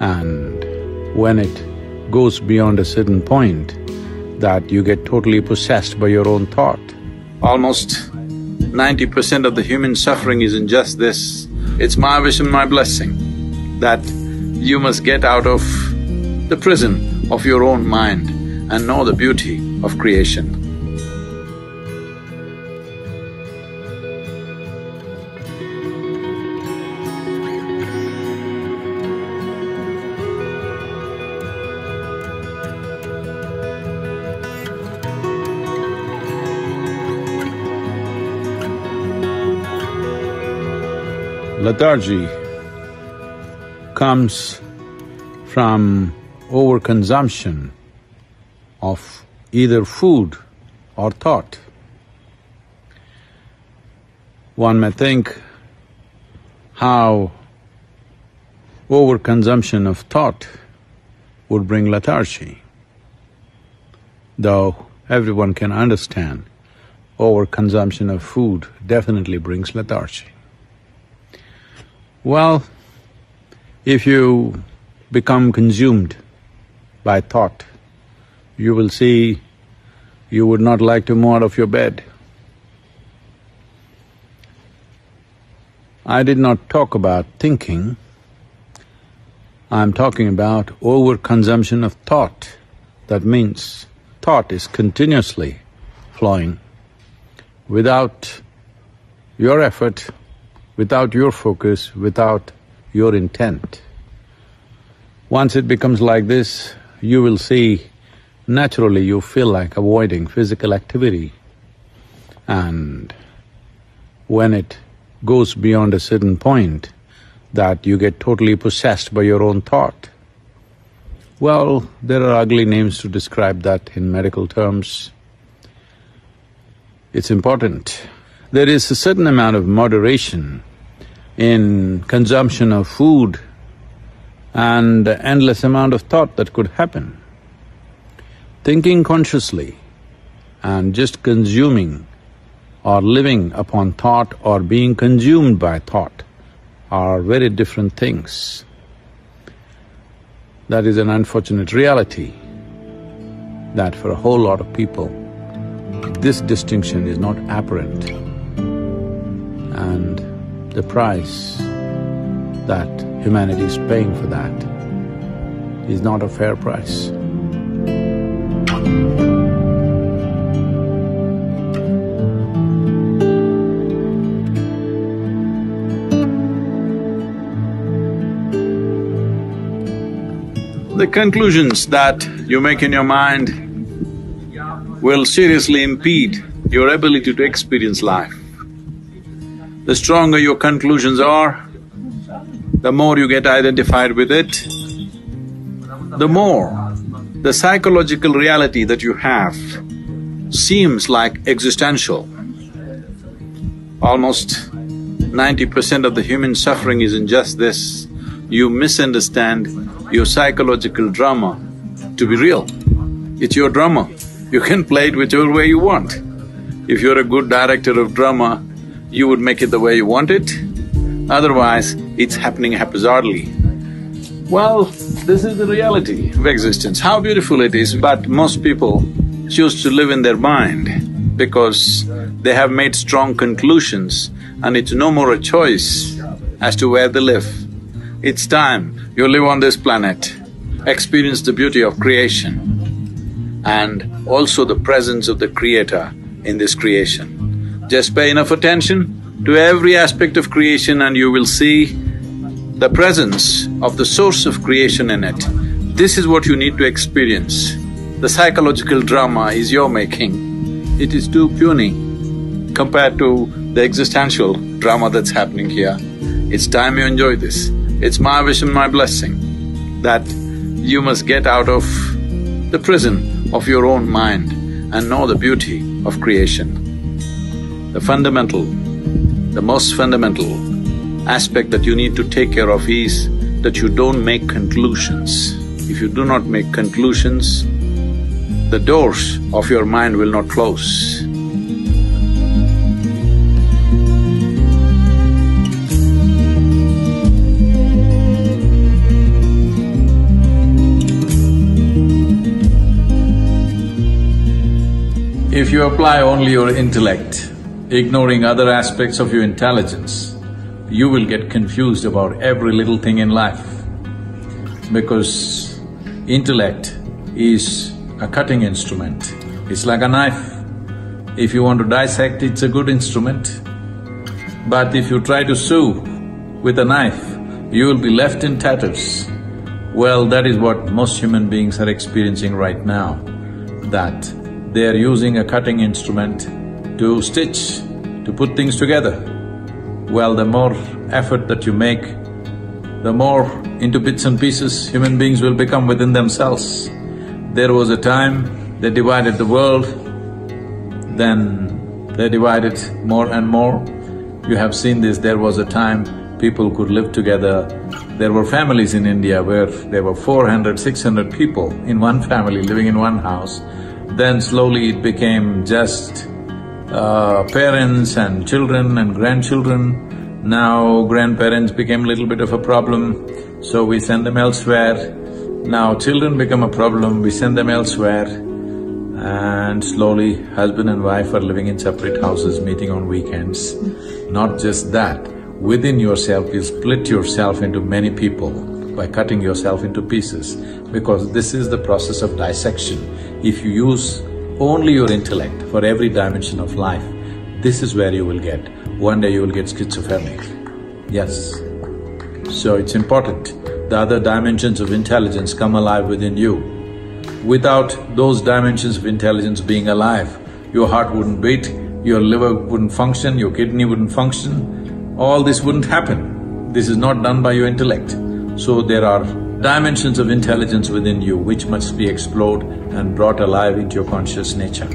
And when it goes beyond a certain point, that you get totally possessed by your own thought. Almost 90% of the human suffering is in just this. It's my wish and my blessing that you must get out of the prison of your own mind and know the beauty of creation. Lethargy comes from overconsumption of either food or thought. One may think how overconsumption of thought would bring lethargy, though everyone can understand overconsumption of food definitely brings lethargy. Well, if you become consumed by thought, you will see you would not like to move out of your bed. I did not talk about thinking, I'm talking about overconsumption of thought. That means thought is continuously flowing without your effort, without your focus, without your intent. Once it becomes like this, you will see naturally you feel like avoiding physical activity. And when it goes beyond a certain point, that you get totally possessed by your own thought. Well, there are ugly names to describe that in medical terms. It's important. There is a certain amount of moderation in consumption of food and endless amount of thought that could happen. Thinking consciously and just consuming or living upon thought or being consumed by thought are very different things. That is an unfortunate reality that for a whole lot of people, this distinction is not apparent. And the price that humanity is paying for that is not a fair price. The conclusions that you make in your mind will seriously impede your ability to experience life. The stronger your conclusions are, the more you get identified with it, the more the psychological reality that you have seems like existential. Almost 90% of the human suffering is in just this. You misunderstand your psychological drama to be real. It's your drama. You can play it whichever way you want. If you're a good director of drama, you would make it the way you want it, otherwise it's happening haphazardly. Well, this is the reality of existence. How beautiful it is, but most people choose to live in their mind because they have made strong conclusions and it's no more a choice as to where they live. It's time you live on this planet, experience the beauty of creation and also the presence of the Creator in this creation. Just pay enough attention to every aspect of creation and you will see the presence of the source of creation in it. This is what you need to experience. The psychological drama is your making. It is too puny compared to the existential drama that's happening here. It's time you enjoy this. It's my wish and my blessing that you must get out of the prison of your own mind and know the beauty of creation. The most fundamental aspect that you need to take care of is that you don't make conclusions. If you do not make conclusions, the doors of your mind will not close. If you apply only your intellect, ignoring other aspects of your intelligence, you will get confused about every little thing in life. Because intellect is a cutting instrument. It's like a knife. If you want to dissect, it's a good instrument. But if you try to sew with a knife, you will be left in tatters. Well, that is what most human beings are experiencing right now, that they are using a cutting instrument to stitch, to put things together. Well, the more effort that you make, the more into bits and pieces human beings will become within themselves. There was a time they divided the world, then they divided more and more. You have seen this, there was a time people could live together. There were families in India where there were 400, 600 people in one family living in one house. Then slowly it became just parents and children and grandchildren. Now grandparents became a little bit of a problem, so we send them elsewhere. Now children become a problem, we send them elsewhere. And slowly husband and wife are living in separate houses, meeting on weekends. Not just that, within yourself you split yourself into many people by cutting yourself into pieces, because this is the process of dissection. If you use only your intellect for every dimension of life, this is where you will get. One day you will get schizophrenic. Yes. So it's important. The other dimensions of intelligence come alive within you. Without those dimensions of intelligence being alive, your heart wouldn't beat, your liver wouldn't function, your kidney wouldn't function, all this wouldn't happen. This is not done by your intellect. So there are dimensions of intelligence within you which must be explored and brought alive into your conscious nature.